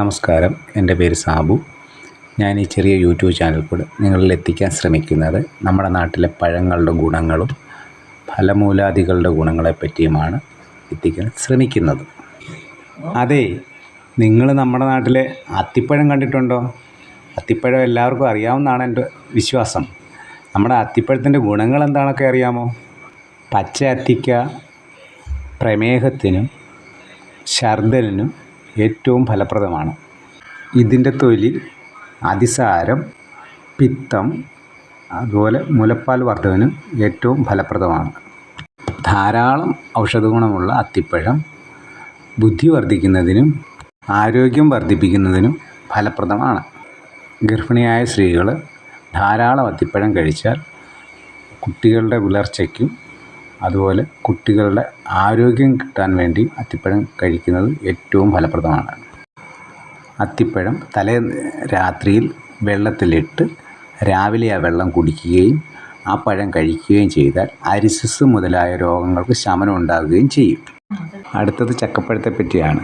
നമസ്കാരം, എൻ്റെ പേര് സാബു. ഞാൻ ഈ ചെറിയ യൂട്യൂബ് ചാനൽ കൂടെ നിങ്ങളിൽ എത്തിക്കാൻ ശ്രമിക്കുന്നത് നമ്മുടെ നാട്ടിലെ പഴങ്ങളുടെ ഗുണങ്ങളും ഫലമൂലാദികളുടെ ഗുണങ്ങളെ പറ്റിയുമാണ് എത്തിക്കാൻ ശ്രമിക്കുന്നത്. അതെ, നിങ്ങൾ നമ്മുടെ നാട്ടിലെ അത്തിപ്പഴം കണ്ടിട്ടുണ്ടോ? അത്തിപ്പഴം എല്ലാവർക്കും അറിയാവുന്നതാണ് എൻ്റെ വിശ്വാസം. നമ്മുടെ അത്തിപ്പഴത്തിൻ്റെ ഗുണങ്ങൾ എന്താണൊക്കെ അറിയാമോ? പച്ച അത്തിക്ക പ്രമേഹത്തിനും ഛർദ്ദലിനും ഏറ്റവും ഫലപ്രദമാണ്. ഇതിൻ്റെ തൊലി അതിസാരം, പിത്തം, അതുപോലെ മുലപ്പാൽ വർദ്ധനവിനും ഏറ്റവും ഫലപ്രദമാണ്. ധാരാളം ഔഷധ ഗുണമുള്ള അത്തിപ്പഴം ബുദ്ധി വർദ്ധിക്കുന്നതിനും ആരോഗ്യം വർദ്ധിപ്പിക്കുന്നതിനും ഫലപ്രദമാണ്. ഗർഭിണിയായ സ്ത്രീകൾ ധാരാളം അത്തിപ്പഴം കഴിച്ചാൽ കുട്ടികളുടെ വളർച്ചയ്ക്കും അതുപോലെ കുട്ടികളുടെ ആരോഗ്യം കിട്ടാൻ വേണ്ടി അത്തിപ്പഴം കഴിക്കുന്നത് ഏറ്റവും ഫലപ്രദമാണ്. അത്തിപ്പഴം രാത്രിയിൽ വെള്ളത്തിലിട്ട് രാവിലെ ആ വെള്ളം കുടിക്കുകയും ആ പഴം കഴിക്കുകയും ചെയ്താൽ അരിസിസ് മുതലായ രോഗങ്ങൾക്ക് ശമനം ഉണ്ടാകുകയും ചെയ്യും. അടുത്തത് ചക്കപ്പഴത്തെ പറ്റിയാണ്.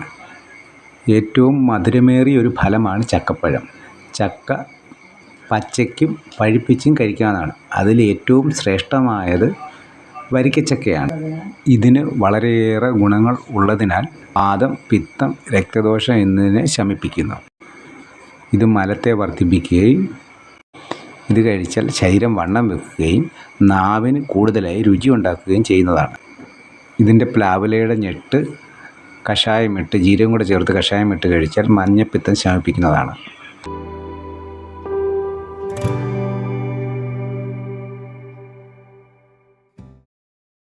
ഏറ്റവും മധുരമേറിയ ഒരു ഫലമാണ് ചക്കപ്പഴം. ചക്ക പച്ചയ്ക്കും പഴുപ്പിച്ചും കഴിക്കാവുന്നതാണ്. അതിൽ ഏറ്റവും ശ്രേഷ്ഠമായത് വരിക്കച്ചക്കയാണ്. ഇതിന് വളരെയേറെ ഗുണങ്ങൾ ഉള്ളതിനാൽ വാതം, പിത്തം, രക്തദോഷം എന്നിവയെ ശമിപ്പിക്കുന്നു. ഇത് മലത്തെ വർദ്ധിപ്പിക്കുകയും ഇത് കഴിച്ചാൽ ശരീരം വണ്ണം വെക്കുകയും നാവിന് കൂടുതലായി രുചി ഉണ്ടാക്കുകയും ചെയ്യുന്നതാണ്. ഇതിൻ്റെ പ്ലാവിലയുടെ ഞെട്ട് കഷായമിട്ട് ജീരകം കൂടെ ചേർത്ത് കഷായമിട്ട് കഴിച്ചാൽ മഞ്ഞപ്പിത്തം ശമിപ്പിക്കുന്നതാണ്.